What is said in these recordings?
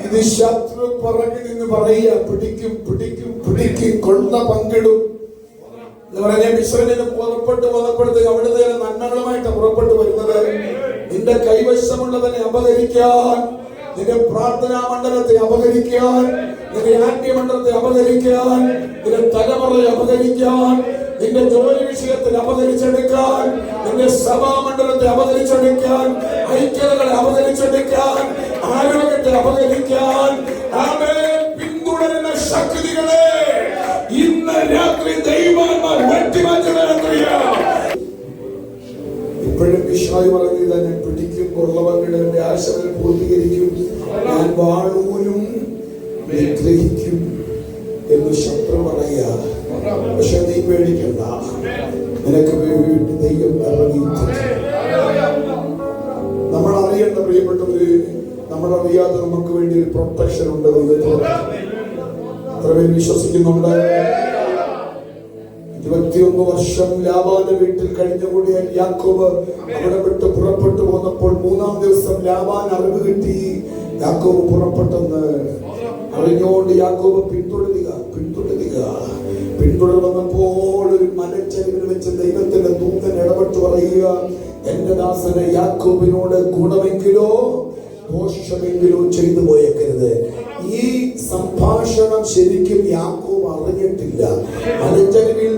ഇത് ശത്രു പുറകിൽ നിന്ന് പറയുക, പിടിക്കും പിടിക്കും പിടിക്കും, കൊള്ള പങ്കിടും എന്ന് പറഞ്ഞ മിശ്രന് പുറപ്പെട്ടു വന്നപ്പോഴത്തേക്ക് അവിടുത്തെ നന്മകളുമായിട്ട് പുറപ്പെട്ടു വരുന്നത്. നിന്റെ കൈവശമുള്ളതിനെ അപഹരിക്കാൻ, നിന്റെ പ്രാർത്ഥനാ മണ്ഡലത്തെ അപഹരിക്കാൻ, നിന്റെ ആത്മീയ മണ്ഡലത്തെ അപഹരിക്കാൻ, നിന്റെ തലമുറയെ അപഹരിക്കാൻ, നിന്റെ ജോലി വിഷയത്തിൽ അപഹരിച്ചെടുക്കാൻ, നിന്റെ സഭാ മണ്ഡലത്തെ അപഹരിച്ചെടുക്കാൻ, ഐക്യതകളെ അപഹരിച്ചെടുക്കാൻ, ആരോഗ്യത്തെ അപഹരിക്കാൻ പിന്തുടരുന്ന ശക്തികളെ ഇന്ന് രാത്രി ദൈവന്മാർ വെട്ടിമാറ്റുകയാണ്. ഇപ്പോഴും വിശ്വാസി പറഞ്ഞത് ഞാൻ പിടിക്കും, കൊള്ളവങ്ങളുടെ ആശകൾ പൂർത്തീകരിക്കും, ഞാൻ വാളൂരും നിഗ്രഹിക്കും എന്ന് ശത്രു പറയുക. പക്ഷെ നീ പേടിക്കണ്ട, നിനക്ക് വേണ്ടി ദൈവം ഇറങ്ങി. നമ്മൾ അറിയേണ്ട പ്രിയപ്പെട്ടവര്, നമ്മളറിയാതെ നമുക്ക് വേണ്ടി ഒരു പ്രൊട്ടക്ഷൻ ഉണ്ട് ദൈവത്തോട്. എത്ര പേര് വിശ്വസിക്കുന്നുണ്ട്? 21 വർഷം ലാബാന്റെ വീട്ടിൽ കഴിഞ്ഞുകൂടിയ യാക്കോബ് അവിടെ വിട്ട് പുറപ്പെട്ടു പോന്നപ്പോൾ 3-ാം ദിവസം ലാബാൻ അറിവ് കിട്ടി യാക്കോബ് പുറപ്പെട്ടെന്ന്. അറിഞ്ഞുകൊണ്ട് യാക്കോബ് പിന്തുടർ വന്നപ്പോൾ ഒരു മലച്ചരിവിൽ വെച്ച് ദൈവത്തിന്റെ ദൂതൻ ഇടപെട്ട് പറയുക, എന്റെ ദാസനെ യാക്കോബിനോട് ഗുണമെങ്കിലോ ദോഷമെങ്കിലോ ചെയ്തു പോയേക്കരുത്. ഈ സംഭാഷണം ശരിക്കും യാക്കോബ് അറിഞ്ഞിട്ടില്ല. മലഞ്ചരിവിൽ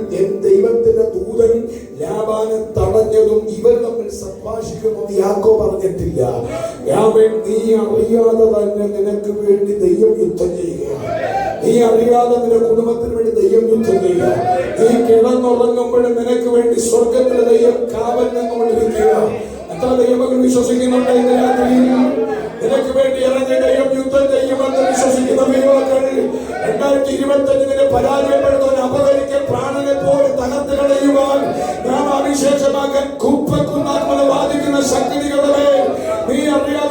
ദൈവത്തിന്റെ ദൂതൻ ലാബാനെ തടഞ്ഞതും ഇവർ തമ്മിൽ സംഭാഷിക്കുന്നത് യാക്കോബ് അറിഞ്ഞിട്ടില്ല. നീ അറിയാതെ തന്നെ നിനക്ക് വേണ്ടി ദൈവം യുദ്ധം ചെയ്യുകയാണ്. നീ അറിയാതെ നിന്റെ കുടുംബത്തിന് വേണ്ടി ദൈവം യുദ്ധം ചെയ്യുക. നീ കിടന്നുറങ്ങുമ്പോഴും നിനക്ക് വേണ്ടി സ്വർഗത്തിലെ ദൈവം കാവൽ നിന്നുകൊണ്ടിരിക്കുക. എത്ര ദൈവങ്ങൾ വിശ്വസിക്കുന്നുണ്ട്? നിനക്ക് വേണ്ടി ഇറങ്ങിയ ദൈവം യുദ്ധം ചെയ്യുമെന്ന് വിശ്വസിക്കുന്ന ദൈവങ്ങൾ 2025 പരാജയപ്പെടുത്താൻ, അപഹരിക്കൽ, പ്രാണനെ പോലെ തകർത്ത് കളയുവാൻ, നാം അവിശേഷമാക്കാൻ കുപ്പക്കുന്നാത്മനെ ബാധിക്കുന്ന ശക്തികളെ നീ അറിയാതെ